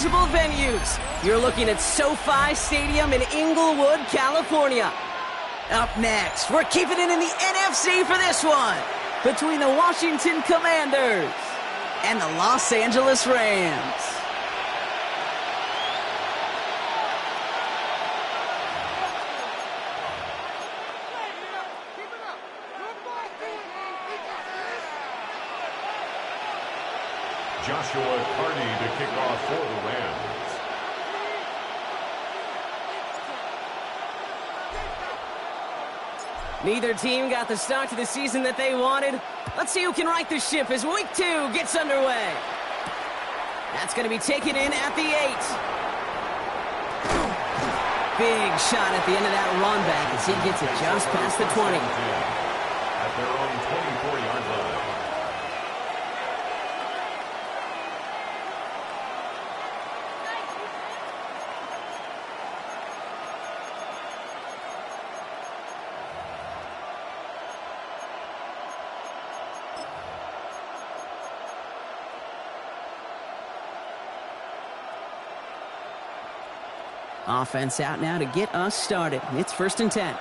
Venues. You're looking at SoFi Stadium in Inglewood, California. Up next, we're keeping it in the NFC for this one, between the Washington Commanders and the Los Angeles Rams. Joshua Carney to kick off for the Rams. Neither team got the start to the season that they wanted. Let's see who can right the ship as Week 2 gets underway. That's going to be taken in at the 8. Big shot at the end of that run back as he gets it just past the 20. At their own 24-yard line. Offense out now to get us started. It's 1st and 10.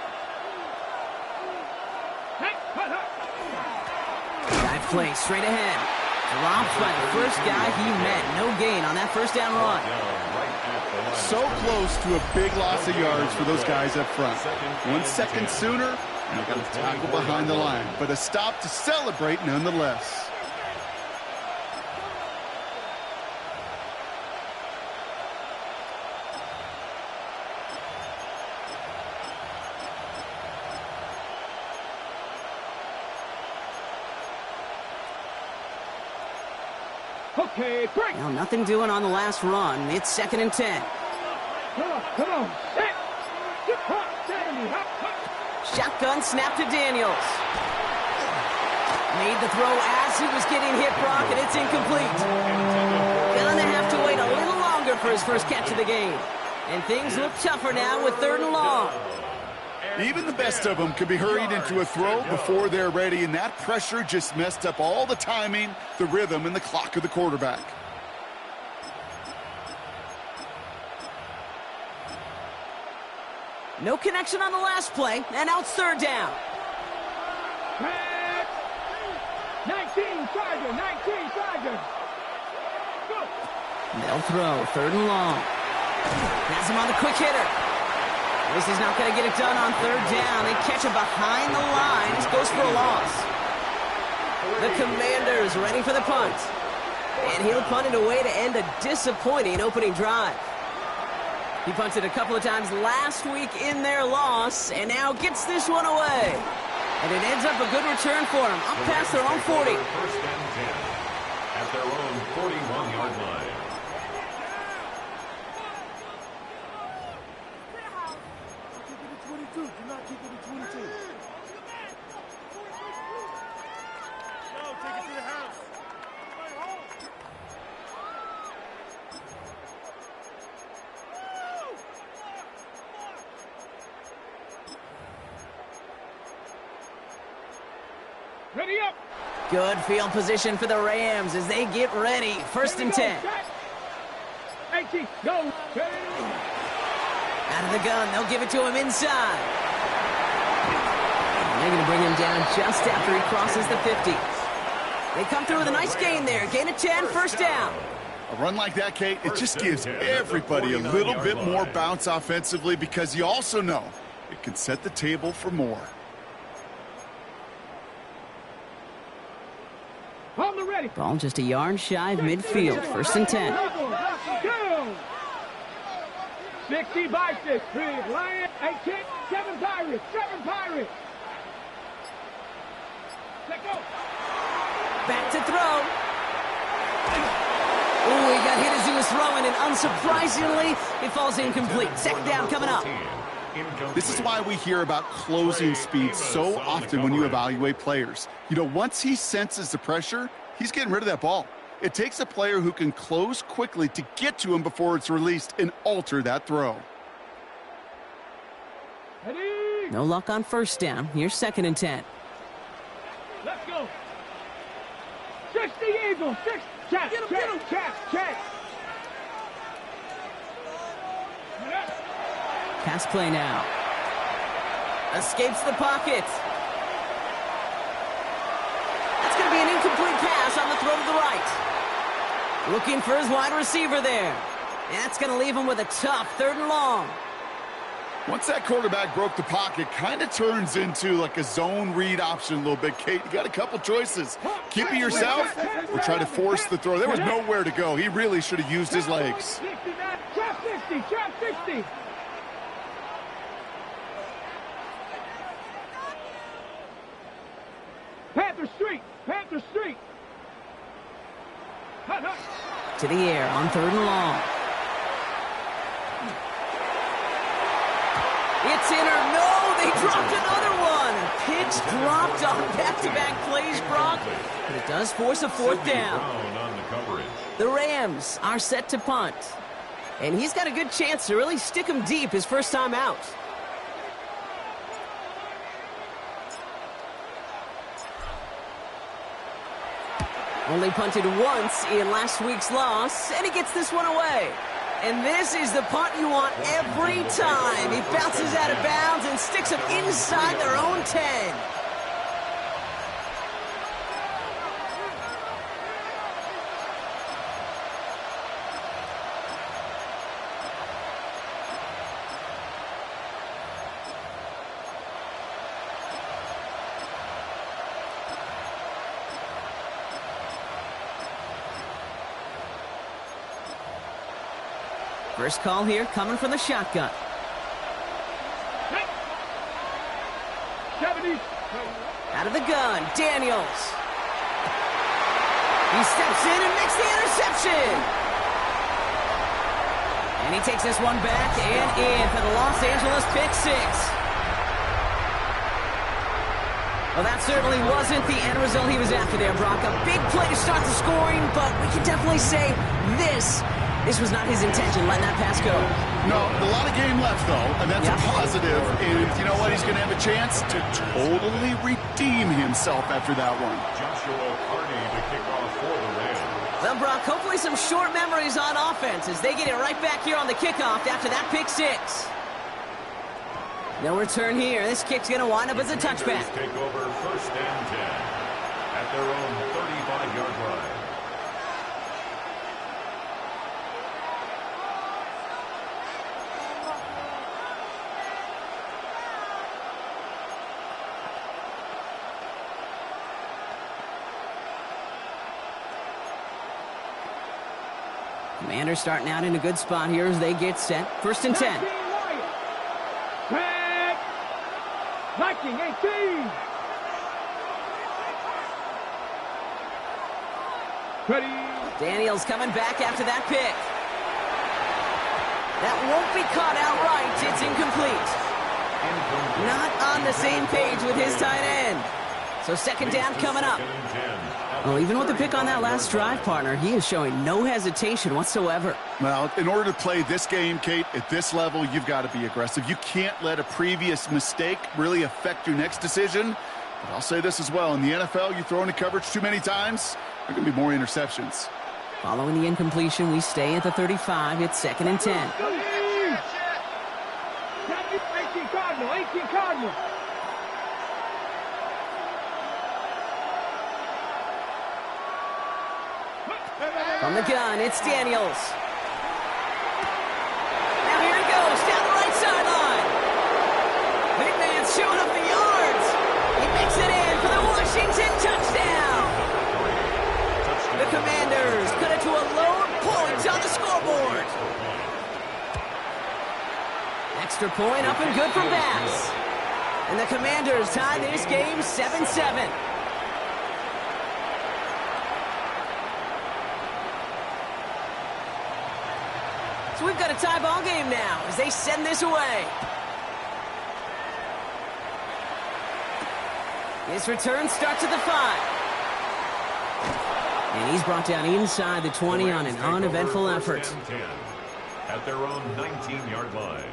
Dive play straight ahead. Drops by the first guy he met. No gain on that first down run. So close to a big loss of yards for those guys up front. 1 second sooner, and they got a tackle behind the line. But a stop to celebrate nonetheless. Okay, break. Well, nothing doing on the last run. It's 2nd and 10. Come on. Shotgun snap to Daniels. Made the throw as he was getting hit, Brock, and it's incomplete. Gonna have to wait a little longer for his first catch of the game. And things look tougher now with 3rd and long. Even the best of them could be hurried into a throw before they're ready, and that pressure just messed up all the timing, the rhythm, and the clock of the quarterback. No connection on the last play, and now it's 3rd down. 19 Chargers. They'll throw 3rd and long. Has him on the quick hitter. This is not going to get it done on 3rd down. They catch him behind the line. This goes for a loss. The Commanders ready for the punt. And he'll punt it away to end a disappointing opening drive. He punted a couple of times last week in their loss, and now gets this one away. And it ends up a good return for him, up past their own 40. 1st and 10 at their own 41-yard line. Ready up. Good field position for the Rams as they get ready. 1st and 10. 18, go. Out of the gun, they'll give it to him inside. And they're going to bring him down just after he crosses the 50. They come through with a nice gain there. Gain of 10, 1st down. A run like that, Kate, it just gives everybody a little bit more bounce offensively because you also know it can set the table for more. Ball just a yard shy of midfield. 1st and 10. 60 by 6. Lion, 18, 7 Pirates. Let go. Back to throw. Oh, he got hit as he was throwing, and unsurprisingly, it falls incomplete. 2nd down coming up. This is why we hear about closing speed so often when you evaluate players. You know, once he senses the pressure, he's getting rid of that ball. It takes a player who can close quickly to get to him before it's released and alter that throw. No luck on 1st down. Here's 2nd and 10. Let's go. 60 Eagles. 6. Check. Pass play now. Escapes the pocket. That's going to be an incomplete pass on the throw to the right. Looking for his wide receiver there. That's going to leave him with a tough 3rd and long. Once that quarterback broke the pocket, kind of turns into like a zone read option a little bit. Kate, you got a couple choices. Keep it yourself or try to force the throw. There was nowhere to go. He really should have used his legs. Trap 60, trap 60. Panther Street, Panther Street. To the air on 3rd and long. It's in or no, they dropped another one. Picks dropped on back-to-back plays, Brock. But it does force a 4th down. The Rams are set to punt. And he's got a good chance to really stick him deep his first time out. Only punted once in last week's loss, and he gets this one away. And this is the punt you want every time. He bounces out of bounds and sticks them inside their own 10. First call here coming from the shotgun. 70. Out of the gun, Daniels. He steps in and makes the interception. And he takes this one back and in for the Los Angeles pick 6. Well, that certainly wasn't the end result he was after there, Brock. A big play to start the scoring, but we can definitely say this was not his intention, letting that pass go. No, a lot of game left, though, and that's a positive. And you know what? He's going to have a chance to totally redeem himself after that one. Joshua Carney to kick off for the Rams. Well, Brock, hopefully some short memories on offense as they get it right back here on the kickoff after that pick 6. No return here. This kick's going to wind up as a touchback. Take over 1st and 10 at their own 35-yard line. Commanders starting out in a good spot here as they get set. 1st and 10. Viking 18. Ready. Daniels coming back after that pick. That won't be caught outright. It's incomplete. Not on the same page with his tight end. So 2nd down coming up. Well, even with the pick on that last drive, partner, he is showing no hesitation whatsoever. Well, in order to play this game, Kate, at this level, you've got to be aggressive. You can't let a previous mistake really affect your next decision. But I'll say this as well. In the NFL, you throw into coverage too many times, there are going to be more interceptions. Following the incompletion, we stay at the 35. It's 2nd and 10. 18 Cardinal, 18 Cardinal. From the gun, it's Daniels. Now here he goes, down the right sideline. Big man's showing up the yards. He makes it in for the Washington touchdown. The Commanders cut it to a lone point on the scoreboard. Extra point up and good from Bass. And the Commanders tie this game 7-7. So we've got a tie ball game now as they send this away. His return starts at the 5. And he's brought down inside the 20 on an uneventful effort. At their own 19-yard line.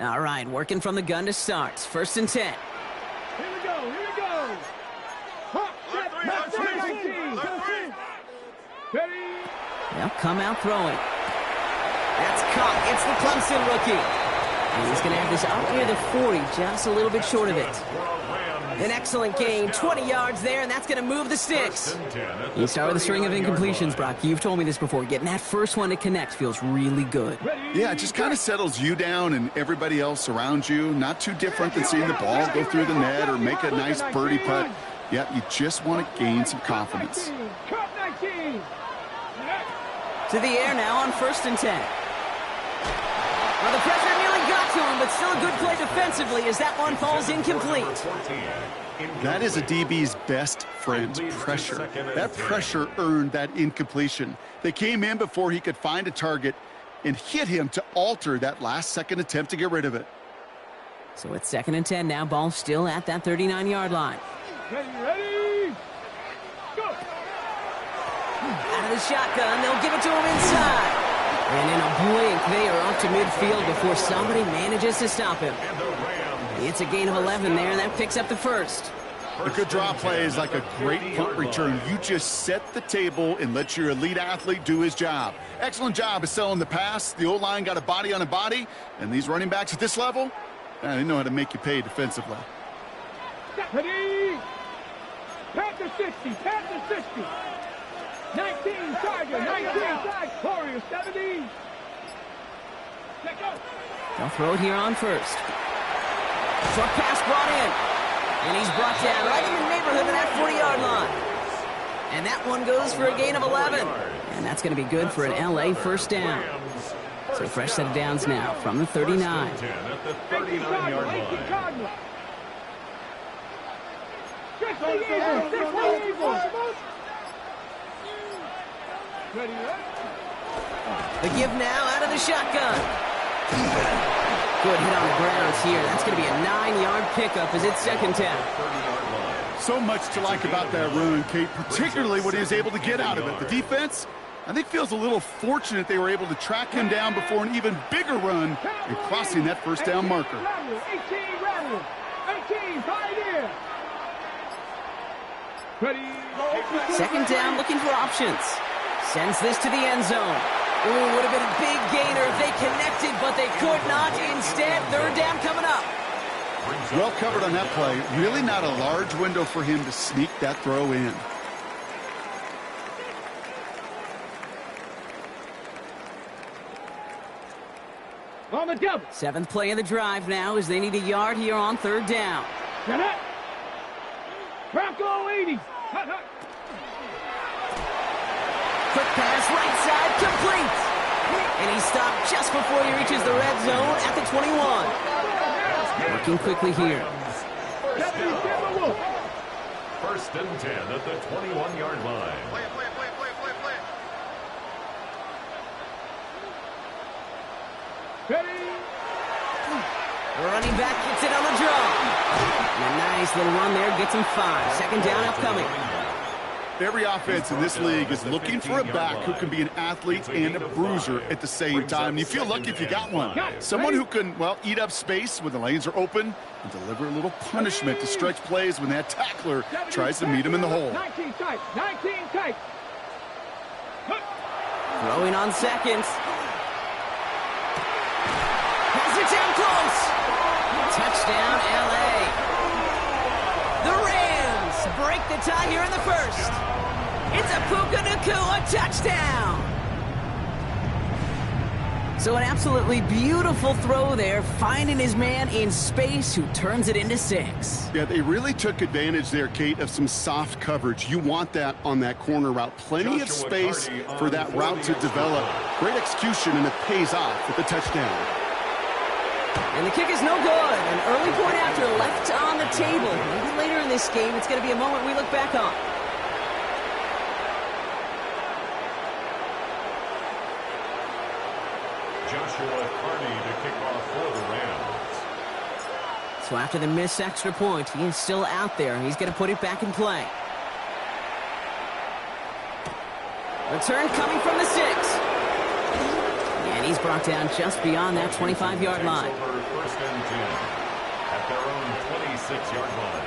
All right, working from the gun to start. 1st and 10. Here we go. Hop, set, pass, 19. Ready? They'll come out throwing. That's caught. It's the Clemson rookie. And he's going to have this out near the 40, just a little bit short of it. An excellent gain, 20 yards there, and that's going to move the sticks. You start with a string of incompletions, Brock. You've told me this before. Getting that first one to connect feels really good. Yeah, it just kind of settles you down and everybody else around you. Not too different than seeing the ball go through the net or make a nice birdie putt. Yeah, you just want to gain some confidence. To the air now on 1st and 10. Well, the pressure nearly got to him, but still a good play defensively as that one falls incomplete. That is a DB's best friend, pressure. That pressure earned that incompletion. They came in before he could find a target and hit him to alter that last-second attempt to get rid of it. So it's 2nd and 10 now. Ball still at that 39-yard line. Ready, go! Out of the shotgun, they'll give it to him inside. And in a blink, they are up to midfield before somebody manages to stop him. It's a gain of 11 there, and that picks up the first. A good draw play is like a great punt return. You just set the table and let your elite athlete do his job. Excellent job of selling the pass. The O-line got a body on a body, and these running backs at this level, they know how to make you pay defensively. Ready? Pass to 60, pass to 60. 19, Tiger, 19, Tiger, Warriors, 70. Let go. They'll throw it here on 1st. Short pass brought in. And he's brought down right in the neighborhood of that 40-yard line. And that one goes for a gain of 11. And that's going to be good for an LA first down. So fresh set of downs now from the 39. At the 39-yard line. The give now out of the shotgun. Good hit on the grounds here. That's going to be a 9-yard pickup as it's 2nd down. So much to like about that run, Kate, particularly what he was able to get out of it. The defense, I think, feels a little fortunate they were able to track him down before an even bigger run and crossing that first down marker. 18, pioneer. Ready? 2nd down, looking for options. Sends this to the end zone. Ooh, would have been a big gainer if they connected, but they could not. Instead, 3rd down coming up. Well covered on that play. Really not a large window for him to sneak that throw in. On the double. 7th play of the drive now as they need a yard here on 3rd down. Get it. Bronco 80. Quick pass, right side, complete. And he stopped just before he reaches the red zone at the 21. Working quickly here. 1st and 10 at the 21-yard line. Ready? The running back gets it on the draw. And a nice little run there gets him 5. 2nd down upcoming. Every offense in this league is looking for a back who can be an athlete and a bruiser at the same time. You feel lucky if you got one. Someone who can, well, eat up space when the lanes are open and deliver a little punishment to stretch plays when that tackler tries to meet him in the hole. 19 tight. 19 tight. Throwing on 2nd. Has it down close. Touchdown, LA. The Rams break the tie here in the 1st. It's a Puka Nacua touchdown. So an absolutely beautiful throw there, finding his man in space who turns it into 6. Yeah, they really took advantage there, Kate, of some soft coverage. You want that on that corner route. Plenty of space for that route to develop. Great execution, and it pays off with the touchdown. And the kick is no good. An early point after left on the table. Maybe later in this game, it's going to be a moment we look back on. To kick off for the Rams. So after the missed extra point, he is still out there. He's going to put it back in play. Return coming from the 6. And he's brought down just beyond that 25-yard line. 1st and 10 at their own 6-yard line.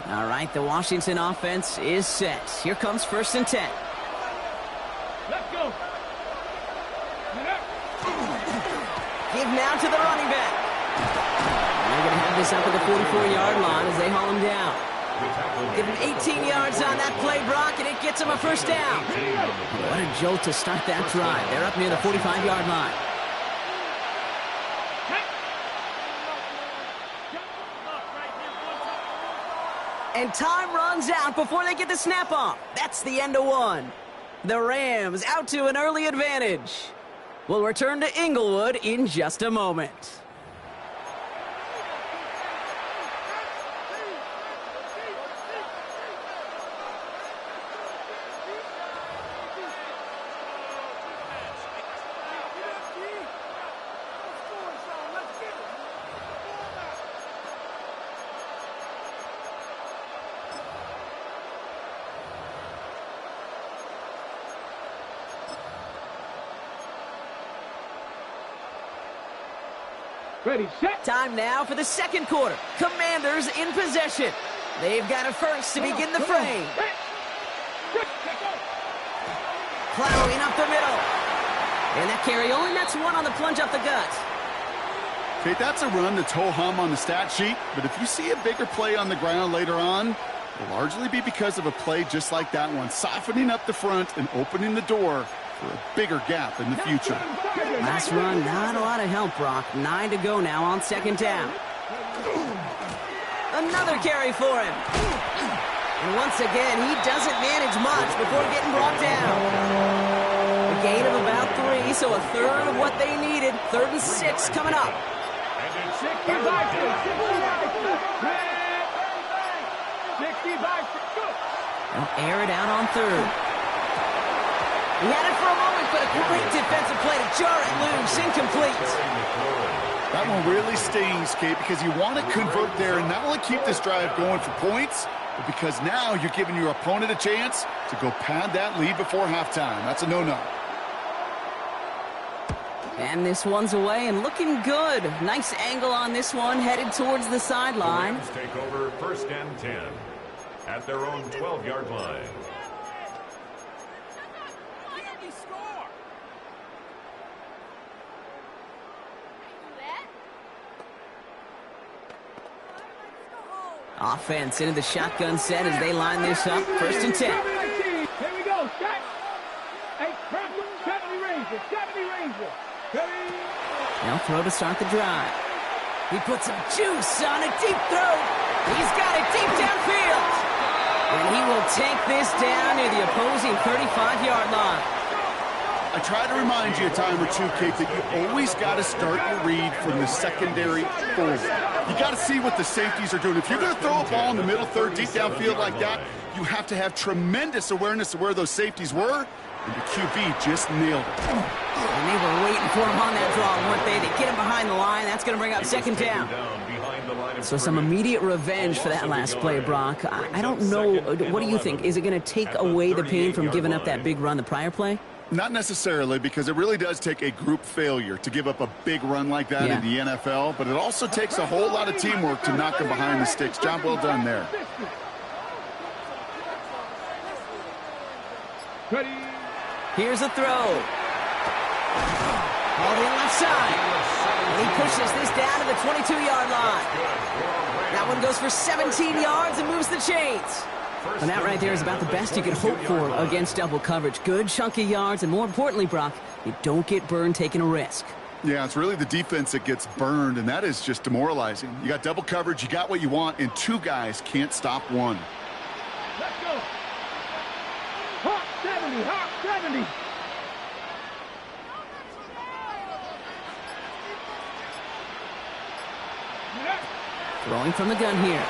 All right, the Washington offense is set. Here comes 1st and 10. Let's go. Give now to the running back. And they're going to have this up at the 44-yard line as they haul him down. Give him 18 yards on that play, Brock, and it gets him a 1st down. What a jolt to start that drive. They're up near the 45-yard line. And time runs out before they get the snap off. That's the end of one. The Rams out to an early advantage. We'll return to Inglewood in just a moment. Ready, set. Time now for the 2nd quarter. Commanders in possession. They've got a 1st to begin the frame. Plowing up the middle. And that carry only nets 1 on the plunge up the gut. Okay, that's a run that's ho-hum on the stat sheet, but if you see a bigger play on the ground later on, it'll largely be because of a play just like that one, softening up the front and opening the door for a bigger gap in the future. Last run, not a lot of help, Brock. 9 to go now on 2nd down. Another carry for him. And once again, he doesn't manage much before getting brought down. A gain of about 3, so a third of what they needed. 3rd and 6 coming up. They'll air it out on 3rd. He had it for a moment, but a great defensive play to jar it loose. Incomplete. That one really stings, Kate, because you want to convert there and not only keep this drive going for points, but because now you're giving your opponent a chance to go pad that lead before halftime. That's a no-no. And this one's away and looking good. Nice angle on this one, headed towards the sideline. The Rams take over 1st and 10 at their own 12-yard line. Offense into the shotgun set as they line this up. 1st and 10. Here we go. Set. 70 Ranger. 70 Ranger. They'll throw to start the drive. He puts some juice on a deep throw. He's got it deep downfield. And he will take this down near the opposing 35-yard line. I try to remind you a time or two, Kate, that you always got to start your read from the secondary forward. You got to see what the safeties are doing. If you're going to throw a ball in the middle third, deep downfield like that, you have to have tremendous awareness of where those safeties were, and the QB just nailed it. And they were waiting for him on that draw, weren't they? They get him behind the line. That's going to bring up 2nd down. So some immediate revenge for that last play, Brock. I don't know. What do you think? Is it going to take away the pain from giving up that big run the prior play? Not necessarily, because it really does take a group failure to give up a big run like that in the NFL, but it also takes a whole lot of teamwork to knock them behind the sticks. Job well done there. Ready. Here's a throw. All the left side. And he pushes this down to the 22-yard line. That one goes for 17 yards and moves the chains. And that right there is about the best you can hope for against double coverage. Good chunky yards, and more importantly, Brock, you don't get burned taking a risk. Yeah, it's really the defense that gets burned, and that is just demoralizing. You got double coverage, you got what you want, and 2 guys can't stop one. Let's go. Hawk 70, Hawk 70. Throwing from the gun here.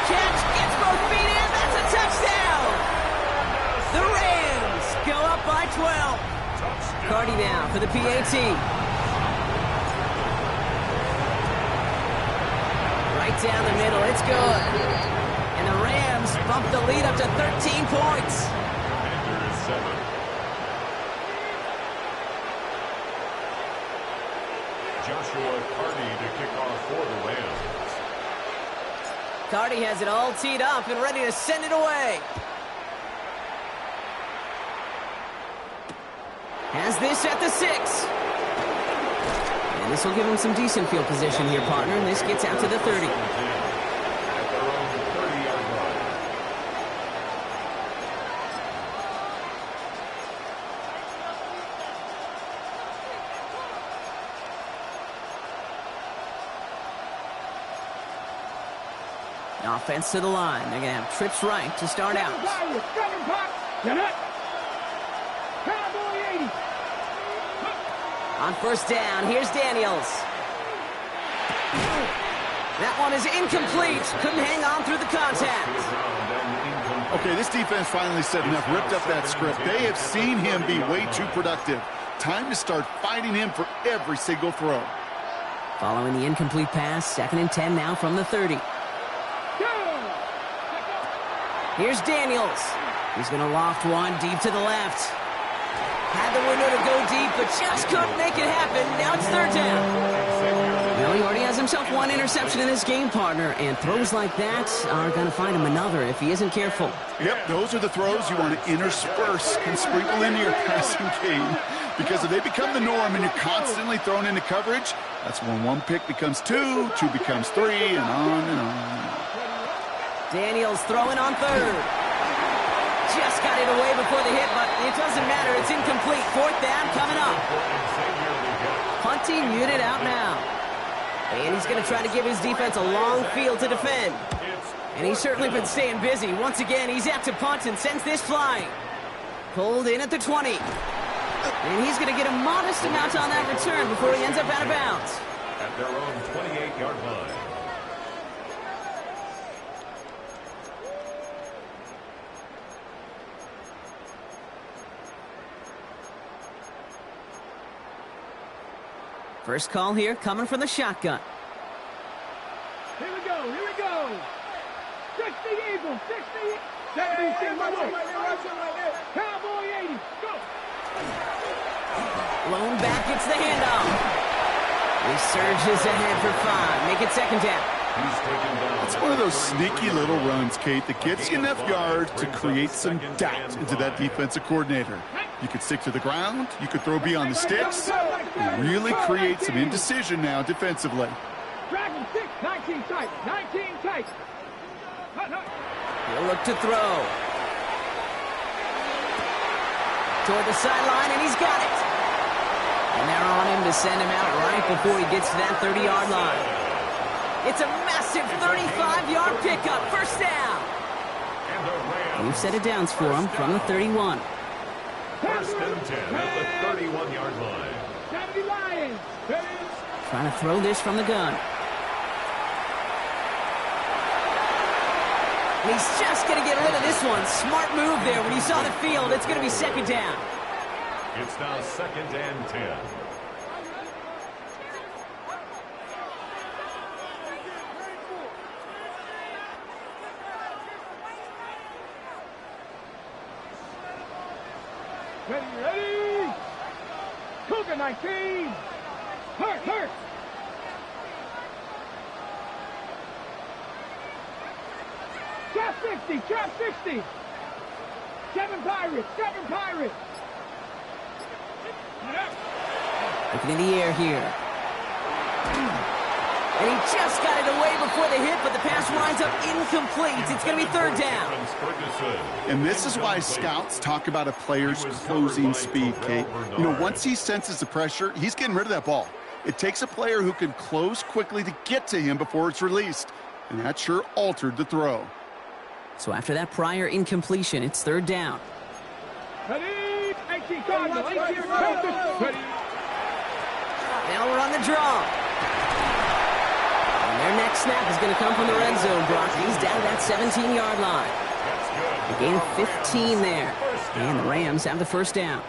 Catch, gets both feet in, that's a touchdown! The Rams go up by 12. Cardi now for the PAT. down the middle. It's good. And the Rams bump the lead up to 13 points. Commander is 7. Joshua Carty to kick off for the Rams. Carty has it all teed up and ready to send it away. Has this at the 6. And this will give him some decent field position here, partner. And this gets out to the 30. At their own 30-yard line. Offense to the line. They're going to have trips right to start out. On first down, here's Daniels. That one is incomplete. Couldn't hang on through the contact. Okay, this defense finally said enough, ripped up that script. They have seen him be way too productive. Time to start fighting him for every single throw. Following the incomplete pass, 2nd and 10 now from the 30. Here's Daniels. He's going to loft one deep to the left. Had the window to go deep, but just couldn't make it happen. Now it's 3rd down. Well, he already has himself one interception in this game, partner, and throws like that are going to find him another if he isn't careful. Yep, those are the throws you want to intersperse and sprinkle into your passing game, because if they become the norm and you're constantly thrown into coverage, that's when one pick becomes 2, 2 becomes 3, and on and on and on. Daniels throwing on 3rd. Just got it away before the hit, but it doesn't matter. It's incomplete. 4th down coming up. Punting unit out now. And he's going to try to give his defense a long field to defend. And he's certainly been staying busy. Once again, he's out to punt and sends this flying. Pulled in at the 20. And he's going to get a modest amount on that return before he ends up out of bounds. At their own 28-yard line. First call here coming from the shotgun. Here we go, here we go. 60 Eagles, 60. 70, Cowboy 80, go. Blown back, gets the handoff. He surges ahead for 5. Make it 2nd down. It's one of those sneaky little runs, Kate, that gets you enough yards to create some doubt into that defensive coordinator. You could stick to the ground, you could throw beyond the sticks, and really create some indecision now defensively. Dragon 6, 19 tight, 19 tight. He'll look to throw. Toward the sideline, and he's got it. And they're on him to send him out right before he gets to that 30-yard line. It's a massive 35-yard pickup. First down. We've set it downs for him from the 31. 1st and 10 at the 31-yard line. 70 Lions. Trying to throw this from the gun. And he's just going to get rid of this one. Smart move there when he saw the field. It's going to be 2nd down. It's now 2nd and 10. Ready. Cougar 19. Hurt. Trap 60. 7 Pirates. Looking in the air here. And he just got it away before the hit, but the pass winds up incomplete. It's going to be 3rd down. And this is why scouts talk about a player's closing speed, Kate. You know, once he senses the pressure, he's getting rid of that ball. It takes a player who can close quickly to get to him before it's released. And that sure altered the throw. So after that prior incompletion, it's 3rd down. Ready. 18 Cardinal. They'll run the draw. And their next snap is going to come from the red zone, Brock. He's down at that 17-yard line. A gain of 15 there. And the Rams have the 1st down.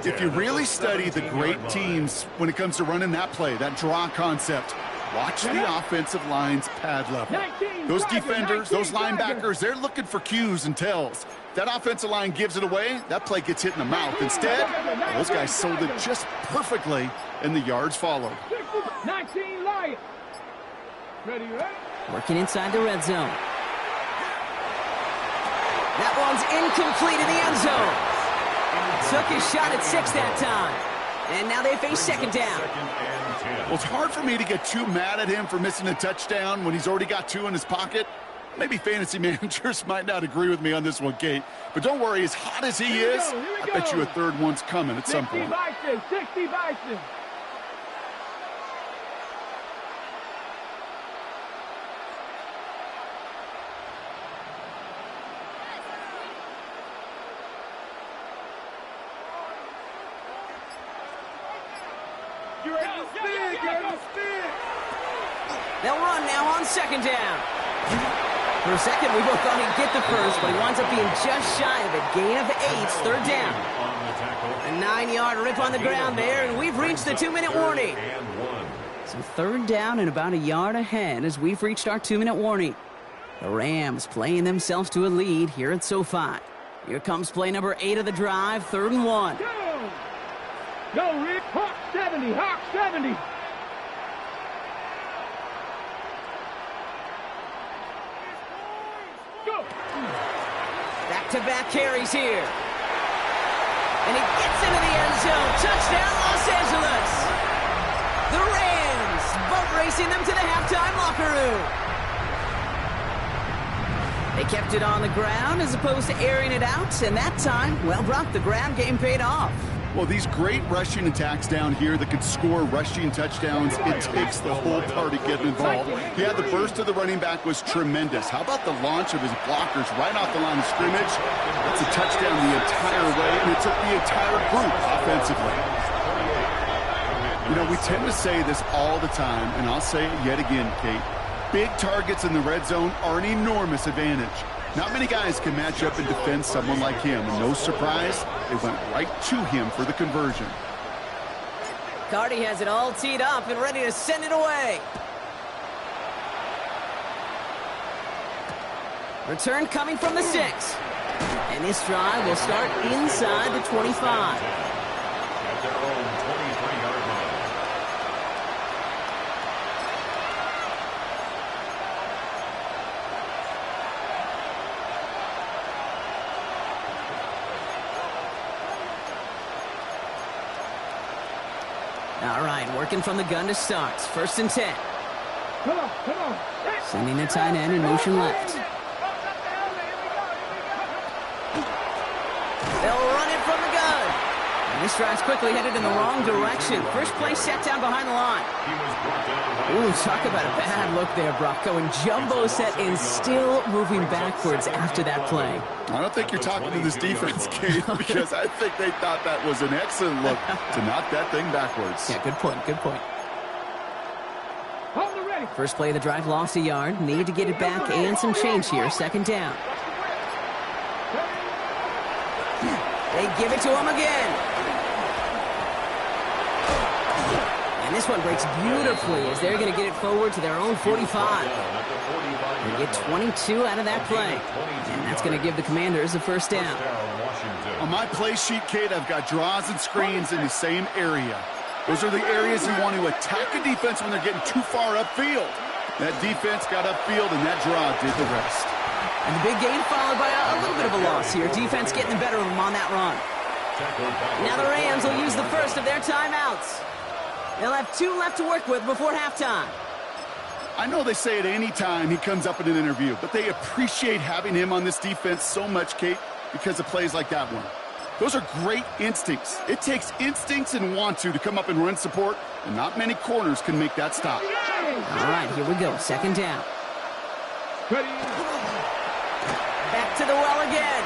If you really study the great teams when it comes to running that play, that draw concept, Watch the offensive line's pad level. Those defenders, those linebackers, they're looking for cues and tells. If that offensive line gives it away, that play gets hit in the mouth. Instead, those guys sold it just perfectly, and the yards followed. 19 Lions. Ready? Working inside the red zone. That one's incomplete in the end zone. Took his shot at 6 that time. And now they face second down. Well, it's hard for me to get too mad at him for missing a touchdown when he's already got 2 in his pocket. Maybe fantasy managers might not agree with me on this one, Kate. But don't worry, as hot as he is, I bet you a third one's coming at some point. 60 Bison. They'll run now on second down. For a second, we both thought he'd get the first, but he winds up being just shy of it. Gain of 8, third down. A 9-yard rip on the ground there, and we've reached the 2-minute warning. So third down and about a yard ahead as we've reached our 2-minute warning. The Rams playing themselves to a lead here at SoFi. Here comes play number 8 of the drive, 3rd and 1. Go, Rick. Hawk 70. Hawk 70. Go. Back-to-back carries here. And he gets into the end zone. Touchdown, Los Angeles. The Rams boat racing them to the halftime locker room. They kept it on the ground as opposed to airing it out. And that time, well, Brock, the ground game paid off. Well, these great rushing attacks down here that could score rushing touchdowns, it takes the whole party getting involved. Yeah, the burst of the running back was tremendous. How about the launch of his blockers right off the line of scrimmage? That's a touchdown the entire way, and it took the entire group offensively. You know, we tend to say this all the time, and I'll say it yet again, Kate. Big targets in the red zone are an enormous advantage. Not many guys can match up and defend someone like him, and no surprise, they went right to him for the conversion. Cardi has it all teed up and ready to send it away. Return coming from the 6. And this drive will start inside the 25. At their own 23-yard line. All right, working from the gun to start. 1st and 10. Come on. Sending the tight end in motion left. They'll run it from the gun. And this drive's quickly headed in the wrong direction. First play set down behind the line. Ooh, talk about a bad look there, Brock. Going jumbo set and still moving backwards after that play. I don't think you're talking to this defense, Kate, because I think they thought that was an excellent look to knock that thing backwards. Yeah, good point. Hold it ready. First play of the drive lost a yard. Need to get it back and some change here. 2nd down. They give it to him again. And this one breaks beautifully as they're going to get it forward to their own 45. They get 22 out of that play. And that's going to give the Commanders a 1st down. On my play sheet, Kate, I've got draws and screens in the same area. Those are the areas you want to attack a defense when they're getting too far upfield. That defense got upfield, and that draw did the rest. And the big gain followed by a little bit of a loss here. Defense getting the better of them on that run. Now the Rams will use the first of their timeouts. They'll have 2 left to work with before halftime. I know they say it any time he comes up in an interview, but they appreciate having him on this defense so much, Kate, because of plays like that one. Those are great instincts. It takes instincts and want to come up and run support, and not many corners can make that stop. All right, here we go. 2nd down. Ready. Back to the well again.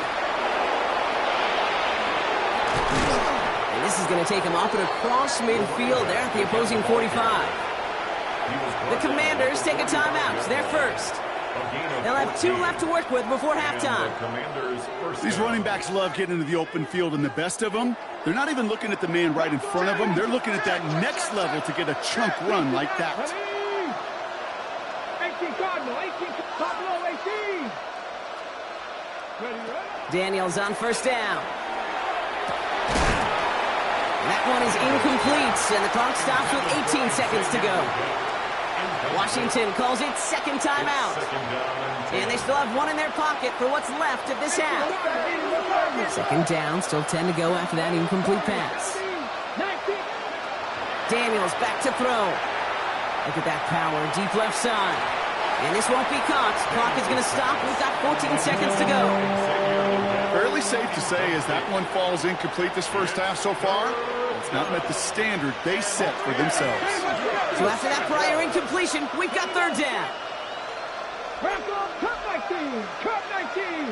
And this is going to take him off and across midfield there at the opposing 45. The Commanders take a timeout. They're first. They'll have 2 left to work with before halftime. These running backs love getting into the open field, and the best of them, they're not even looking at the man right in front of them. They're looking at that next level to get a chunk run like that. Buffalo 18. Buffalo 18. Ready, ready? Daniels on first down. That one is incomplete, and the clock stops with 18 seconds to go. Washington calls it second timeout. And they still have one in their pocket for what's left of this half. Second down, still 10 to go after that incomplete pass. Daniels back to throw. Look at that power, deep left side. And this won't be caught. Clock is going to stop. We've got 14 seconds to go. Fairly safe to say as that one falls incomplete this first half so far, it's not met the standard they set for themselves. So after that prior incompletion, we've got third down. Cut 19. Cut 19.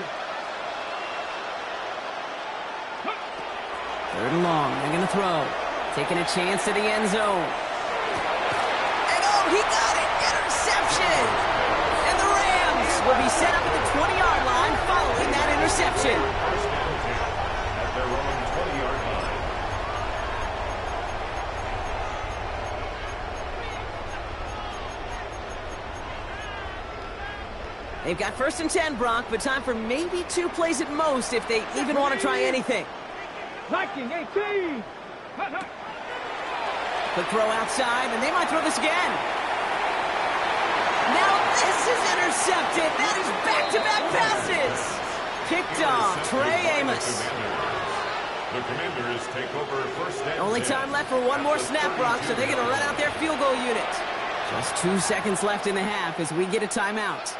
Third and long. They're going to throw. Taking a chance to the end zone. And oh, he got it! Interception! And the Rams will be set up at the 20-yard line following that interception. At their own 20-yard line. They've got first and 10, Brock, but time for maybe 2 plays at most if they even want to try anything. 19, 18. Quick throw outside, and they might throw this again. Now this is intercepted. That is back-to-back passes. Picked off Trey Amos. The Commanders take over first and Only 10. time left for one more snap, Brock, so they're going to run out their field goal unit. Just 2 seconds left in the half as we get a timeout.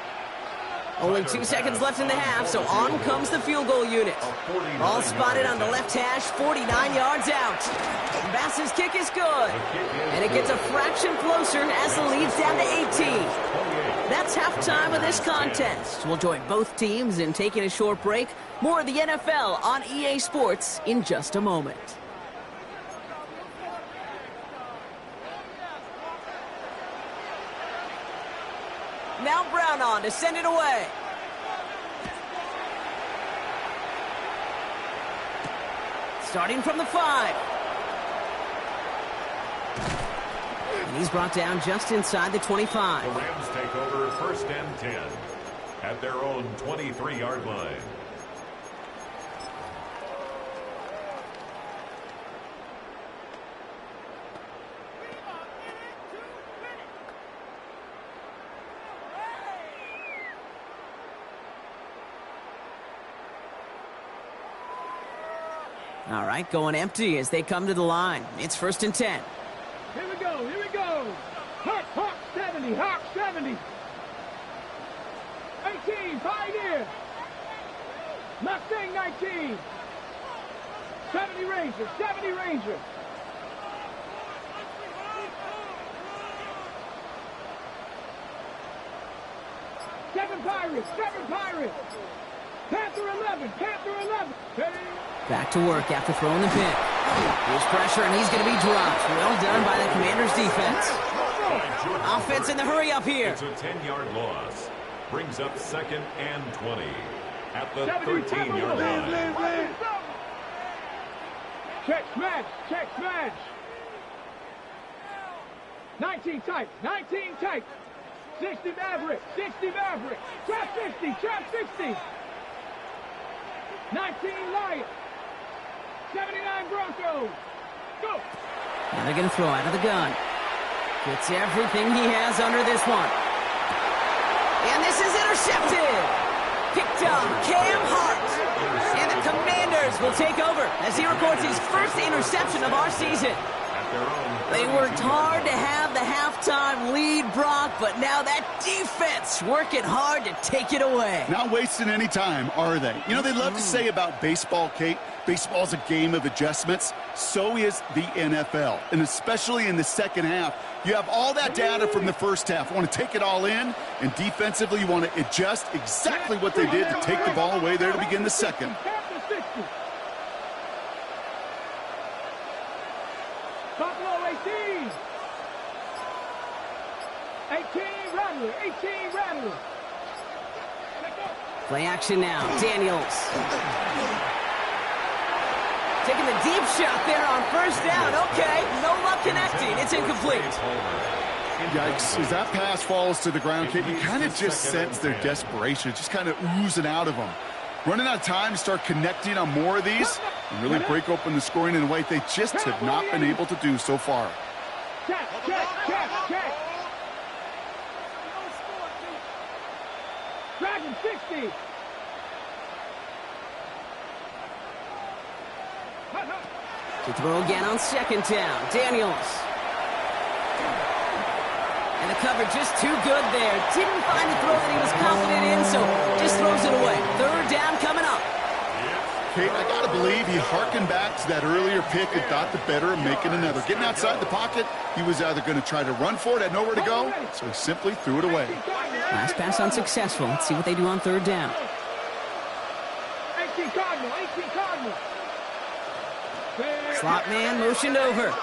Only 2 seconds left in the half, so on comes the field goal unit. Ball spotted on the left hash, 49 yards out. Bass's kick is good, and it gets a fraction closer as the lead's down to 18. That's halftime of this contest. We'll join both teams in taking a short break. More of the NFL on EA Sports in just a moment. Now Brown on to send it away. Starting from the 5. And he's brought down just inside the 25. The Rams take over first and 10 at their own 23-yard line. All right, going empty as they come to the line. It's first and 10. Here we go, here we go. Hawk 70, Hawk 70. 18, Pioneer. Mustang 19. 70 Ranger, 70 Ranger. Seven Pirates. Panther 11, Panther 11. Ready? Back to work after throwing the pick. Here's pressure, and he's going to be dropped. Well done by the Commanders' defense. Offense in the hurry up here. It's a 10-yard loss. Brings up second and 20 at the 13-yard line. Check smash. 19 tight. 60 Maverick. Trap 60. 19 Lion. 79 Broncos. Go. Now they're going to throw out of the gun. Gets everything he has under this one. And this is intercepted. Picked up Cam Hart. And the Commanders will take over as he records his first interception of our season. They worked hard to have the halftime lead, Brock, but now that defense working hard to take it away. Not wasting any time, are they? You know, they love to say about baseball, Kate, baseball's a game of adjustments. So is the NFL, and especially in the second half. You have all that data from the first half. You want to take it all in, and defensively you want to adjust exactly what they did to take the ball away there to begin the second. Buffalo 18. 18 Rattler. Play action now. Daniels. Taking the deep shot there on first down. Okay, no luck connecting. It's incomplete. Yikes. As that pass falls to the ground, Kate, you kind of just sense their desperation, just kind of oozing out of them. Running out of time to start connecting on more of these and really break open the scoring in a way they just have not been able to do so far. Check. Dragon 60. To throw again on second down. Daniels. And the cover just too good there. Didn't find the throw that he was confident in, so just throws it away. Third down coming up. Kate, I got to believe he harkened back to that earlier pick and thought the better of making another. Getting outside the pocket, he was either going to try to run for it, had nowhere to go, so he simply threw it away. Last pass unsuccessful. Let's see what they do on third down. 18 Cardinal. Slot man motioned over.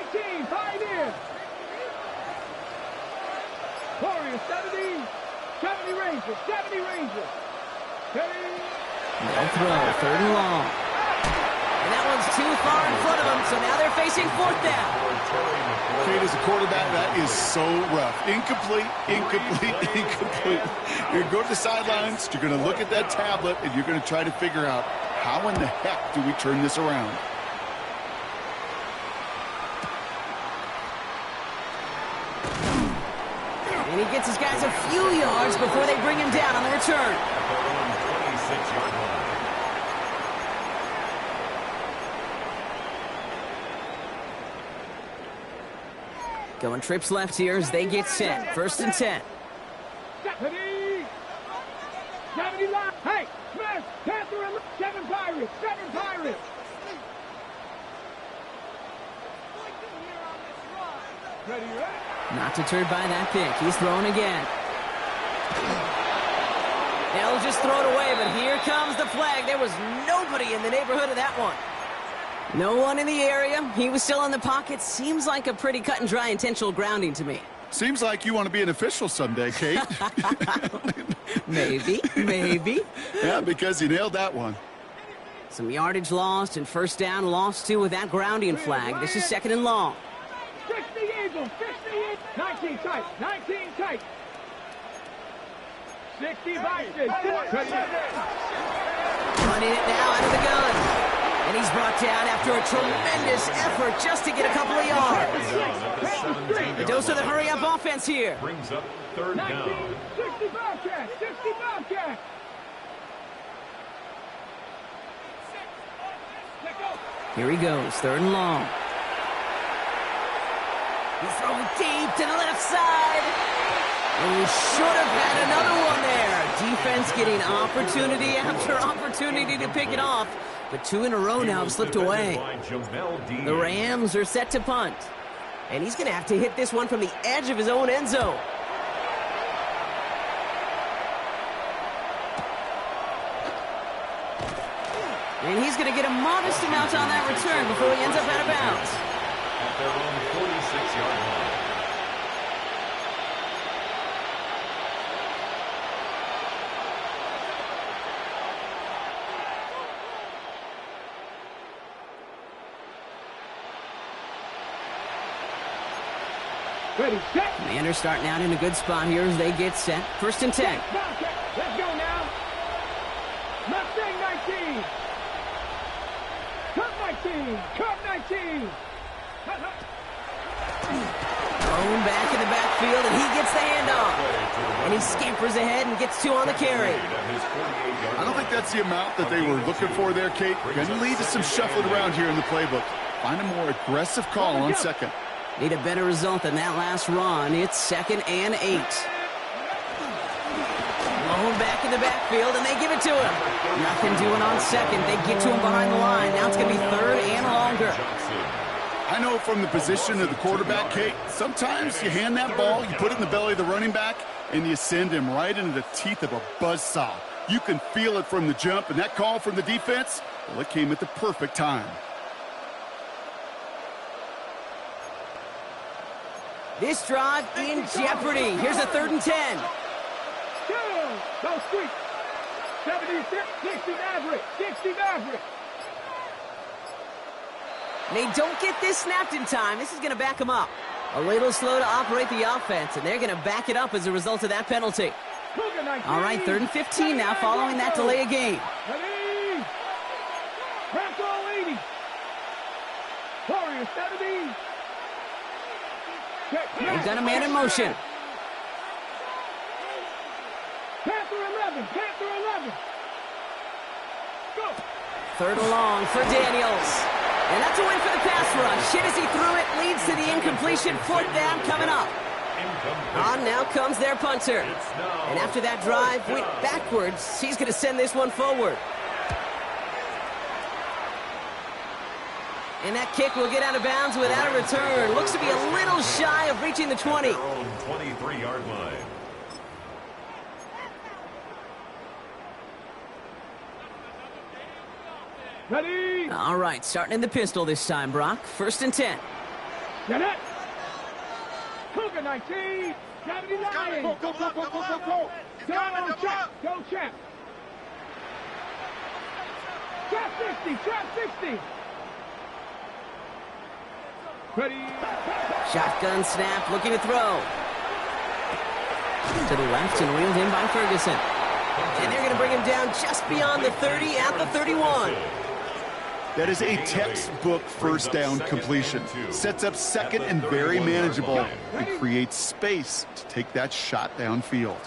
18, Pioneer. Warriors, 70 Rangers. No throw, third and long. And that one's too far in front of them, so now they're facing fourth down. Kate, as a quarterback, that is so rough. Incomplete. You're going to go to the sidelines, you're going to look at that tablet, and you're going to try to figure out, how in the heck do we turn this around? And he gets his guys a few yards before they bring him down on the return. Going trips left here as they get set. First and 10. 70 line. Hey, Smith, Panther, and 7 Pirates. Ready? Not deterred by that pick. He's throwing again. They'll just throw it away, but here comes the flag. There was nobody in the neighborhood of that one. No one in the area. He was still in the pocket. Seems like a pretty cut and dry intentional grounding to me. Seems like you want to be an official someday, Kate. Maybe. Yeah, because you nailed that one. Some yardage lost and first down lost too with that grounding flag. This is second and long. 60 Eagles, 19 tight. 60 Vikings. Running it now out of the gun. And he's brought down after a tremendous effort just to get a couple of yards. The dose of the hurry-up offense here. Brings up third down. 60 Bobcat. Here he goes, third and long. He's throwing deep to the left side. And he should have had another one there. Defense getting opportunity after opportunity to pick it off. But 2 in a row now have slipped away. The Rams are set to punt. And he's going to have to hit this one from the edge of his own end zone. And he's going to get a modest amount on that return before he ends up out of bounds. At their own 46-yard line. Ready, set. Commanders starting out in a good spot here as they get set. First and 10. Let's go now. Mustang 19. Cup 19. Thrown back in the backfield, and he gets the handoff. And he scampers ahead and gets 2 on the carry. I don't think that's the amount that they were looking for there, Kate. Going to lead to some shuffling around here in the playbook. Find a more aggressive call on second. Need a better result than that last run. It's second and 8. Blown back in the backfield, and they give it to him. Nothing doing on second. They get to him behind the line. Now it's going to be third and longer. I know from the position of the quarterback, Kate, sometimes you hand that ball, you put it in the belly of the running back, and you send him right into the teeth of a buzzsaw. You can feel it from the jump, and that call from the defense, well, it came at the perfect time. This drive in jeopardy. Here's a third and 10. Go street. 76, 60 Maverick. They don't get this snapped in time. This is going to back them up. A little slow to operate the offense, and they're going to back it up as a result of that penalty. All right, 3rd and 15 now following that delay of game. Ready? Panther 80. Warrior 70. They've got a man in motion. Panther 11. Panther 11. Go. 3rd and long for Daniels. And that's a win for the pass rush. Hit as he threw it, leads to the incompletion. 4th down coming up. On now comes their punter. And after that drive went backwards, he's going to send this one forward. And that kick will get out of bounds without a return. Looks to be a little shy of reaching the 20. 23-yard line. Ready? All right, starting in the pistol this time, Brock. 1st and 10. Get it. Cougar 19. 79. Go. Go. Down on Champ. Go, Champ. Trap 60. Ready? Shotgun snap, looking to throw. To the left and wheeled in by Ferguson. And they're going to bring him down just beyond the 30 at the 31. That is a textbook 1st down completion. Sets up 2nd and very manageable and creates space to take that shot downfield.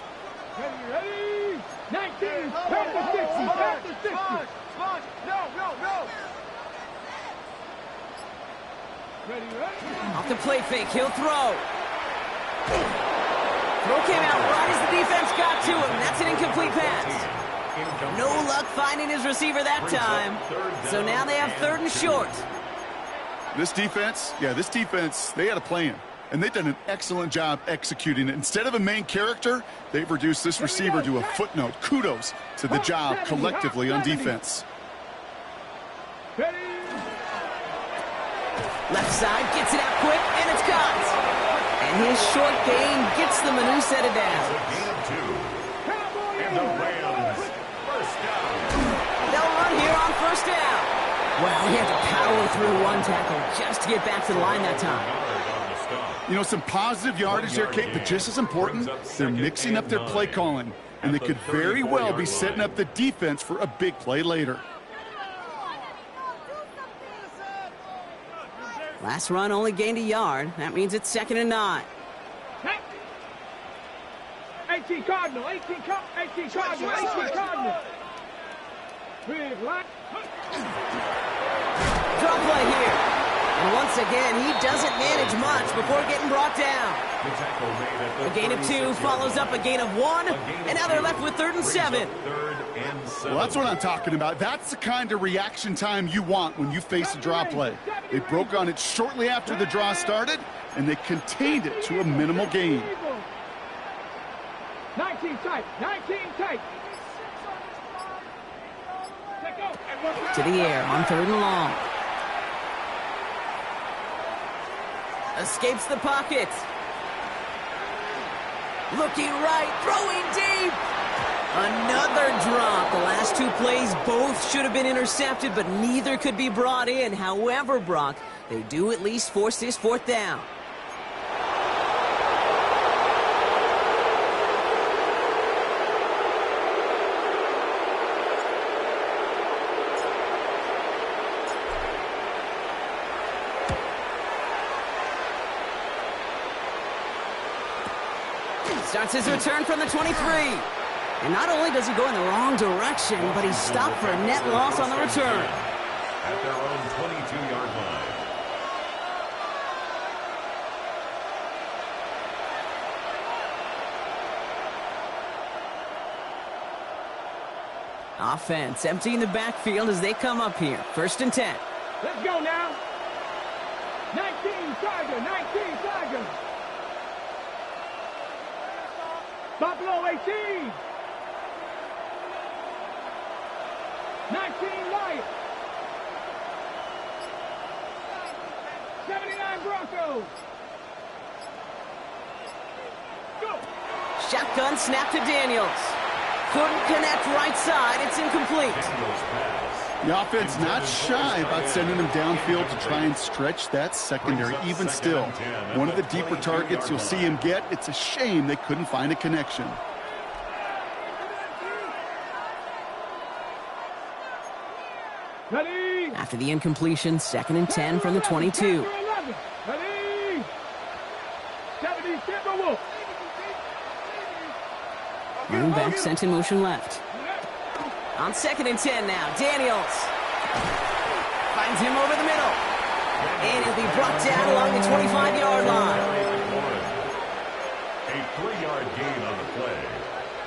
Ready? 19. Back to 60. Back to 60. No. Ready? Off the play fake, he'll throw. Throw came out right as the defense got to him. That's an incomplete pass. No luck finding his receiver that time. So now they have 3rd and short. This defense, they had a plan. And they've done an excellent job executing it. Instead of a main character, they've reduced this receiver to a footnote. Kudos to the job collectively on defense. Left side, gets it out quick, and it's caught. And his short gain gets the Manu set it down. And the Rams, 1st down. They'll run here on 1st down. Well, he had to power through one tackle just to get back to the line that time. You know, some positive yardage there, Kate, but just as important, they're mixing up their play calling. And they could very well be setting up the defense for a big play later. Last run only gained a yard. That means it's 2nd and 9. 18 Cardinal. Big line. Draw play here. And once again, he doesn't manage much before getting brought down. A gain of 2 follows up a gain of 1. And now they're left with 3rd and 7. Well, that's what I'm talking about. That's the kind of reaction time you want when you face a draw play. They broke on it shortly after the draw started, and they contained it to a minimal gain. 19 tight. To the air on 3rd and long. Escapes the pocket. Looking right, throwing deep. Another drop. The last 2 plays both should have been intercepted, but neither could be brought in. However, Brock, they do at least force this 4th down. Starts his return from the 23. And not only does he go in the wrong direction, but he's stopped for a net loss on the return. At their own 22-yard line. Offense emptying the backfield as they come up here. 1st and 10. Let's go now. 19 Tiger. Buffalo 18. 19 Lions. 79 Broncos. Go. Shotgun snap to Daniels. Couldn't connect right side. It's incomplete. The offense not shy about sending him downfield to try and stretch that secondary. Even still, one of the deeper targets you'll see him get. It's a shame they couldn't find a connection. Ready. After the incompletion, 2nd and 10 from the 22. Ready. 70, Timberwolf. Running back sent in motion left. On 2nd and 10 now, Daniels finds him over the middle. And he'll be brought down along the 25-yard line. A 3-yard gain on the play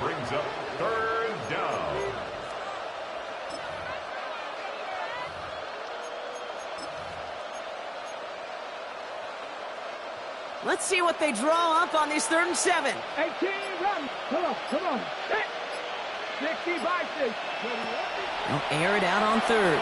brings up 3rd down. Let's see what they draw up on this 3rd and 7. 18, run. Come on. 60 by 6. They'll air it out on 3rd.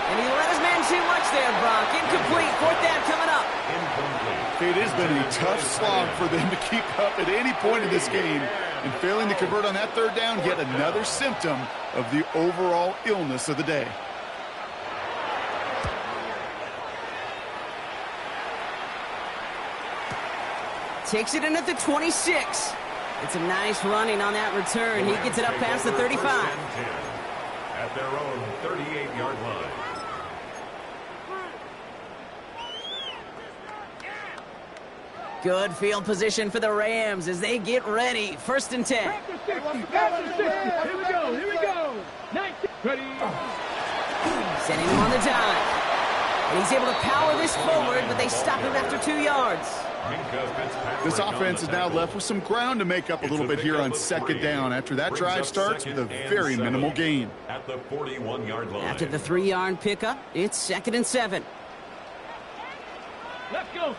And he let his man too much there, Brock. Incomplete. 4th down coming up. Incomplete. It has been a tough slog for them to keep up at any point in this game. And failing to convert on that 3rd down, yet another symptom of the overall illness of the day. Takes it in at the 26. It's a nice running on that return. He gets it up past the 35. At their own 38-yard line. Good field position for the Rams as they get ready. 1st and 10. After 60. Here we go. 19. Ready. Sending him on the dime. And he's able to power this forward, but they stop him after 2 yards. This offense is now left with some ground to make up a little bit here on 2nd down after that drive starts with a very minimal gain. At the 41-yard line. After the 3-yard pickup, it's 2nd and 7. Let's go.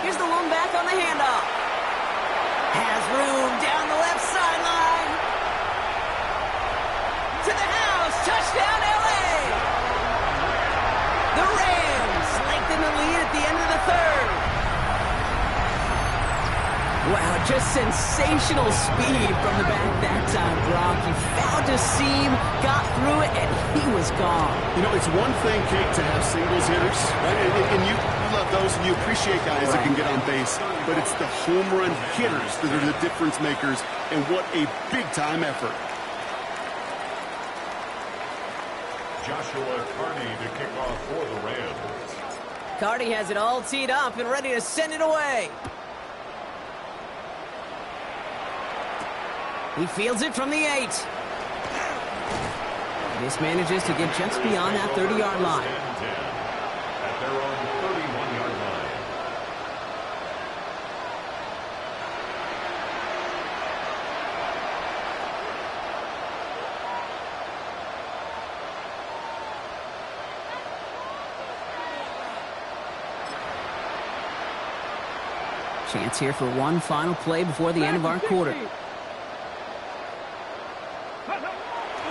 Here's the lone back on the handoff. Has room down the left sideline. To the house. Touchdown, L.A. The Rams lengthen the lead at the end of the 3rd. Wow, just sensational speed from the back that time, Brock. He found a seam, got through it, and he was gone. You know, it's one thing, Kate, to have singles hitters, right? And you love those, and you appreciate guys that can get on base. But it's the home run hitters that are the difference makers, and what a big-time effort. Joshua Carney to kick off for the Rams. Carney has it all teed up and ready to send it away. He fields it from the 8. This manages to get just beyond that 30-yard line. At their own 31-yard line. Chance here for one final play before the end of our quarter.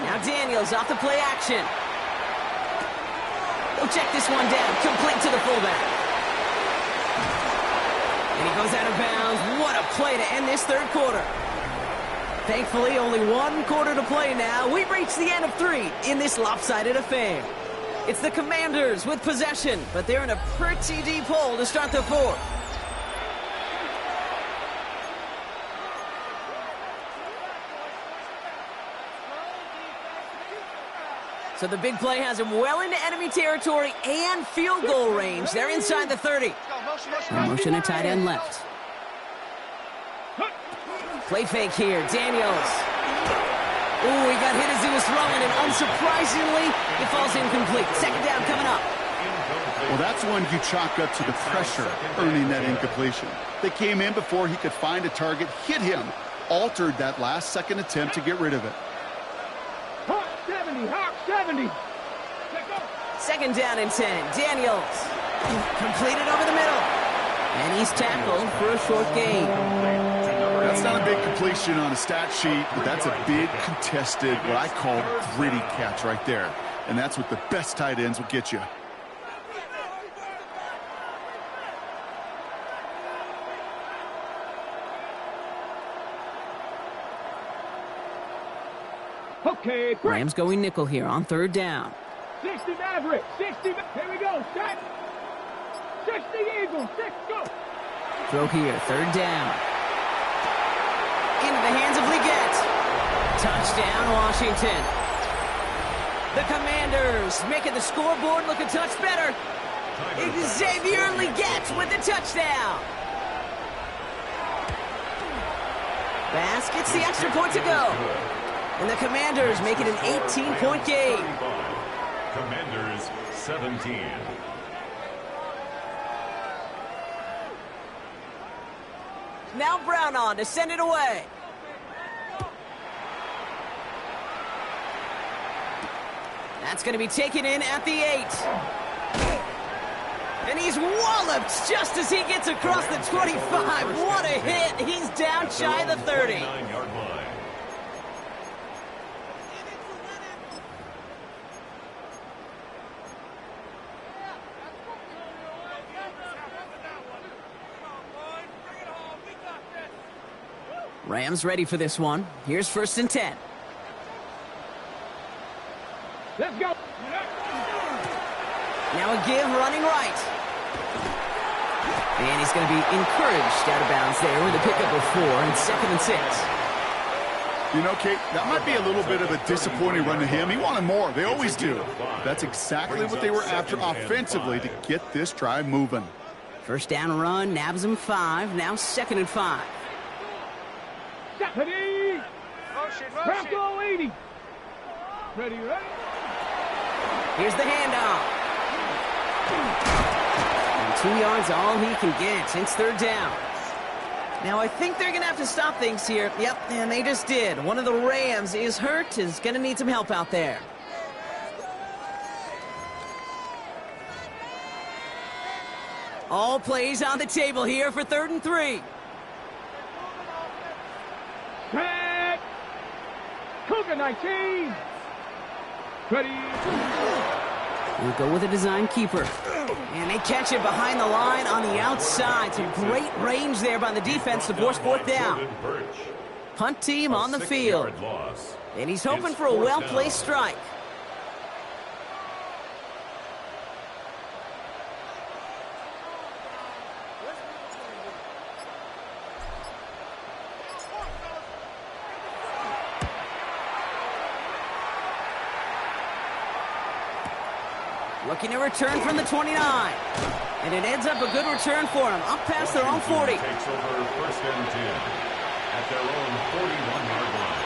Now Daniels off the play action. He'll check this one down, complete to the fullback. And he goes out of bounds. What a play to end this 3rd quarter. Thankfully, only 1 quarter to play now. We've reached the end of 3 in this lopsided affair. It's the Commanders with possession, but they're in a pretty deep hole to start the 4th. So the big play has him well into enemy territory and field goal range. They're inside the 30. Motion a tight end left. Play fake here. Daniels. Ooh, he got hit as he was throwing, and unsurprisingly, it falls incomplete. 2nd down coming up. Well, that's one you chalk up to the pressure earning that incompletion. They came in before he could find a target, hit him, altered that last 2nd attempt to get rid of it. Hawk 70. 2nd down and 10. Daniels. Completed over the middle. And he's tackled for a short gain. That's not a big completion on a stat sheet, but that's a big contested, what I call gritty catch right there. And that's what the best tight ends will get you. Okay, Rams going nickel here on third down. 60 Maverick, 60. Here we go, set. 60 Eagles, 6, go. Throw here, third down. Into the hands of Leggett. Touchdown, Washington. The Commanders making the scoreboard look a touch better. Xavier Leggett with the touchdown. Bass gets the extra point to go. And the Commanders make it an 18-point game. Commanders 17. Now Brown on to send it away. That's going to be taken in at the 8. And he's walloped just as he gets across the 25. What a hit. He's down shy of the 30. 29-yard line. Rams ready for this one. Here's 1st and 10. Let's go. Now a give running right. And he's going to be encouraged out of bounds there with a pickup of 4 and 2nd and 6. You know, Kate, that might be a little bit of a disappointing run to him. He wanted more. They always do. That's exactly what they were after offensively to get this drive moving. First down run, nabs him 5. Now 2nd and 5. Ready. Motion. 80. Ready. Here's the handoff. And 2 yards, all he can get. It's third down. Now, I think they're going to have to stop things here. Yep, and they just did. One of the Rams is hurt, is going to need some help out there. All plays on the table here for 3rd and 3. Set. Cougar 19. Ready. We'll go with a design keeper. And they catch it behind the line on the outside. Some great range there by the defense to force 4th down. Punt team on the field. And he's hoping for a well-placed strike. Looking to return from the 29. And it ends up a good return for him. Up past their own 40. Takes over 1st and 10 at their own 41-yard line.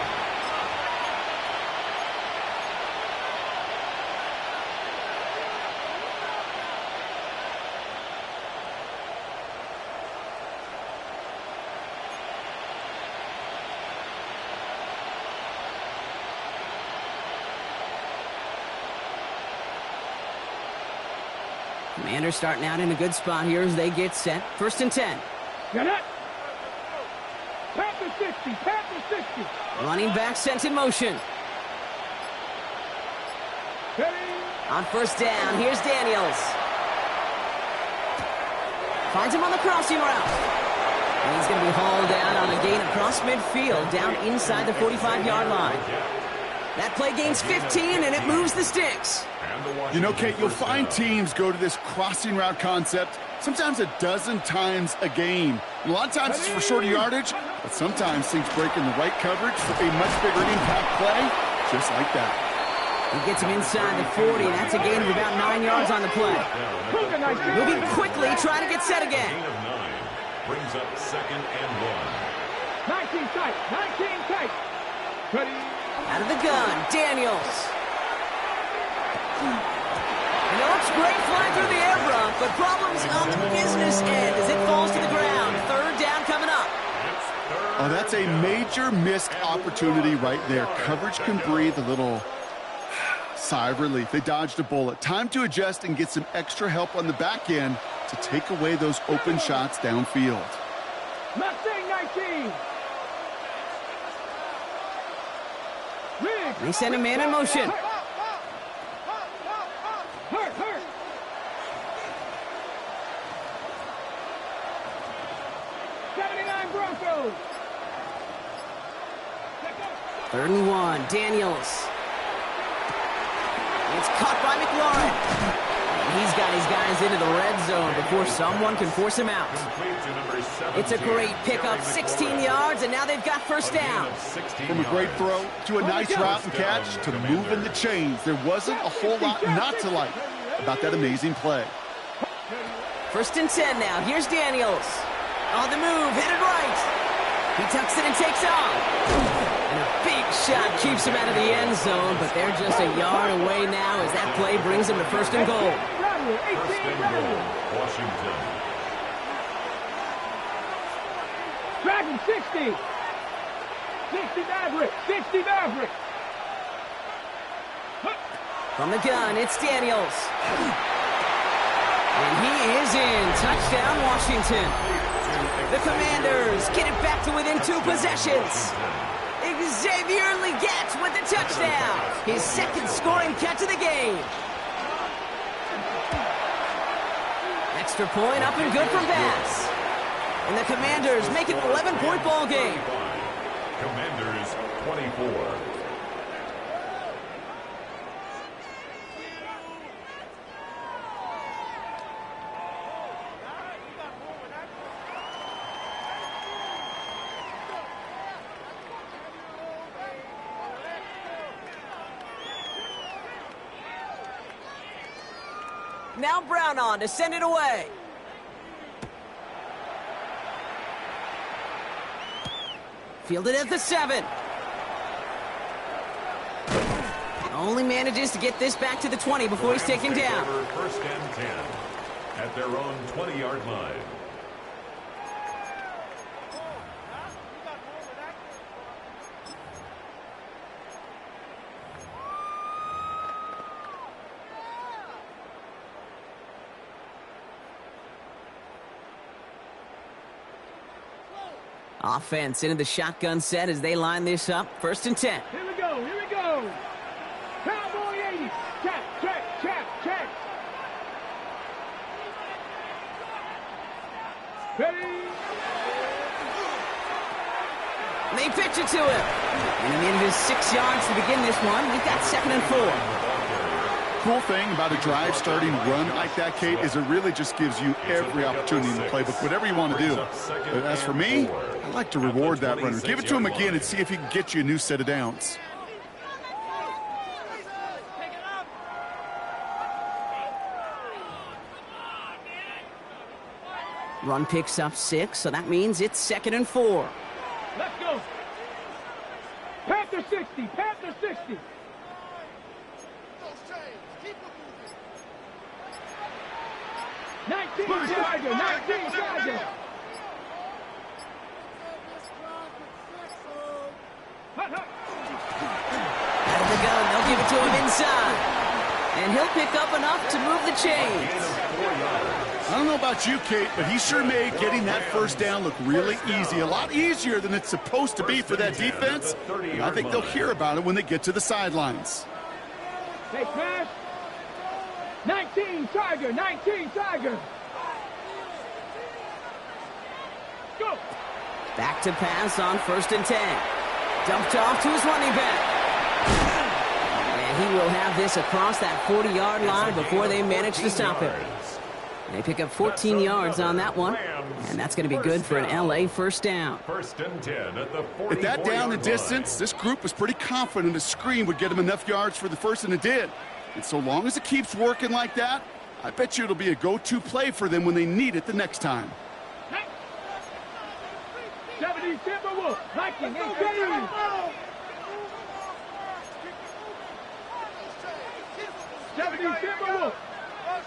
Commanders starting out in a good spot here as they get set. 1st and 10. Get it. Panther 60. Panther 60. Running back sent in motion. Ready. On 1st down, here's Daniels. Finds him on the crossing route. And he's going to be hauled down on a gain across midfield, down inside the 45-yard line. That play gains 15, and it moves the sticks. You know, Kate, you'll find teams go to this crossing route concept sometimes a dozen times a game. And a lot of times it's for shorter yardage, but sometimes things break in the right coverage for a much bigger impact play, just like that. He gets him inside the 40, and that's a gain of about 9 yards on the play. Moving quickly, trying to get set again. Gain of 9 brings up 2nd and 1. 19 tight. 19 tight. Ready. Out of the gun, Daniels. And it looks great flying through the air, Brock, but problems on the business end as it falls to the ground. 3rd down coming up. Oh, that's a major missed opportunity right there. Coverage can breathe a little sigh of relief. They dodged a bullet. Time to adjust and get some extra help on the back end to take away those open shots downfield. Mustang 19. They send a man in motion. Hurt. 79 Broncos. 3rd and 1, Daniels. It's caught by McLaurin. He's got his guys into the red zone before someone can force him out. It's a great pickup, 16 yards, and now they've got first down. From a great throw to a nice route and catch to moving the chains, there wasn't a whole lot not to like about that amazing play. 1st and 10 now. Here's Daniels. On the move, headed right. He tucks it and takes off. And a big shot keeps him out of the end zone, but they're just a yard away now as that play brings them to 1st and goal. 1st and goal, Washington. Dragon 60. 60 Maverick. 60 Maverick. From the gun, it's Daniels. And he is in. Touchdown, Washington. The Commanders get it back to within 2 possessions. Xavier Legette with the touchdown. His 2nd scoring catch of the game. Extra point up and good from Bass. And the Commanders make it an 11-point ball game. Commanders 24. Now Brown on to send it away. Fielded at the 7. Only manages to get this back to the 20 before he's taken down. 1st and 10 at their own 20-yard line. Offense into the shotgun set as they line this up. 1st and 10. Here we go. Here we go. Cowboy 80. Check, check, check, check. Ready. They pitch it to him. And he needed his 6 yards to begin this one. We've got 2nd and 4. Cool thing about a drive starting run like that, Kate, is it really just gives you every opportunity in the playbook, whatever you want to do. But as for me, I like to reward that runner. Give it to him again and see if he can get you a new set of downs. Run picks up 6, so that means it's 2nd and 4. Let's go. Panther 60. Panther 60. 19 Tiger. 19 Tiger. Out of the gun, they'll give it to him inside. And he'll pick up enough to move the chains. I don't know about you, Kate, but he sure made getting that 1st down look really easy. A lot easier than it's supposed to be for that defense. And I think they'll hear about it when they get to the sidelines. Hey, pass. 19 Tiger. 19 Tiger. Go. Back to pass on 1st and 10. Dumped off to his running back. And he will have this across that 40-yard line before they manage to stop him. They pick up 14 yards on that one, and that's going to be good for an LA 1st down. 1st and 10 at the 44-yard At that down and line. distance, this group was pretty confident a screen would get them enough yards for the 1st, and it did. And so long as it keeps working like that, I bet you it'll be a go-to play for them when they need it the next time. 70 Timberwolves. Hiking insane. 70 Timberwolves. Out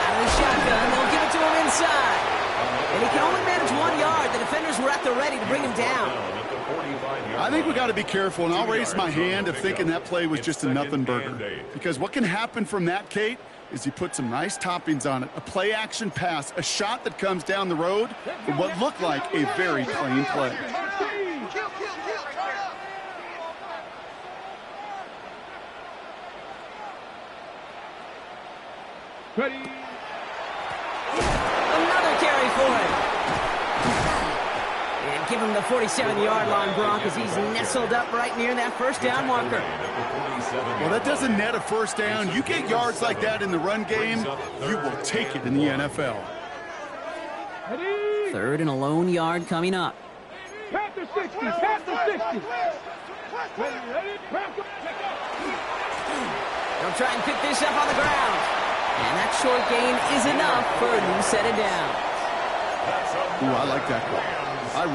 of the shotgun, they'll give it to him inside. And he can only manage 1 yard. The defenders were at the ready to bring him down. I think we got to be careful, and I'll raise my hand of thinking that play was just a nothing burger. Because what can happen from that, Kate, is you put some nice toppings on it. A play-action pass, a shot that comes down the road for what looked like a very plain play. Ready. for it. And give him the 47-yard line, Brock, as he's nestled up right near that first down marker. Well, that doesn't net a first down. You get yards like that in the run game, you will take it in the NFL. Third and a lone yard coming up. Past the 60, past the 60. Ready, They'll try and pick this up on the ground. And that short gain is enough for a new set of downs. Ooh, I like that call. I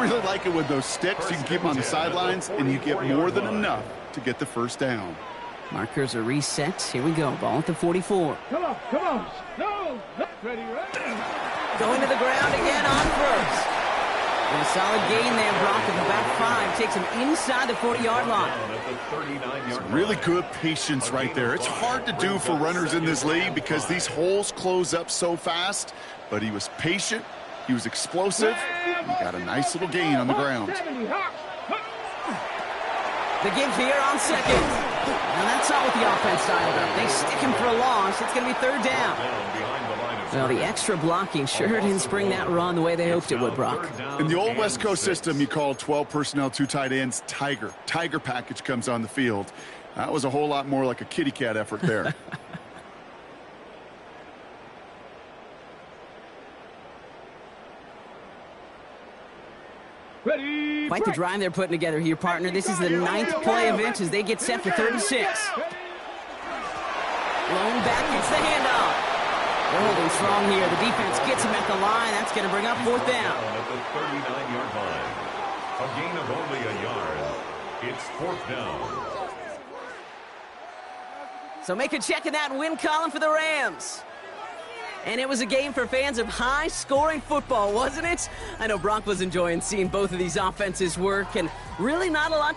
really like it with those sticks. You can keep them on the sidelines, and you get more than enough to get the first down. Markers are reset. Here we go. Ball at the 44. Come on. No. Ready. Going to the ground again on first. And a solid gain there, Brock, of about 5. Takes him inside the 40-yard line. Some really good patience right there. It's hard to do for runners in this league because these holes close up so fast. But he was patient. He was explosive. He got a nice little gain on the ground. The give here on second. And that's not what the offense dialed up. They stick him for a loss. It's going to be third down. Well, the extra blocking sure didn't spring that run the way they hoped it would, Brock. In the old West Coast system, you call 12 personnel, 2 tight ends, Tiger. Tiger package comes on the field. That was a whole lot more like a kitty cat effort there. Ready. Quite the drive they're putting together here, partner. This is the 9th play of it as they get set for 3rd and 6. Lone back gets the handoff. They're holding strong here. The defense gets him at the line. That's going to bring up 4th down. At the 39-yard line. A gain of only a yard. It's 4th down. So make a check in that win column for the Rams. And it was a game for fans of high-scoring football, wasn't it? I know Brock was enjoying seeing both of these offenses work, and really not a lot to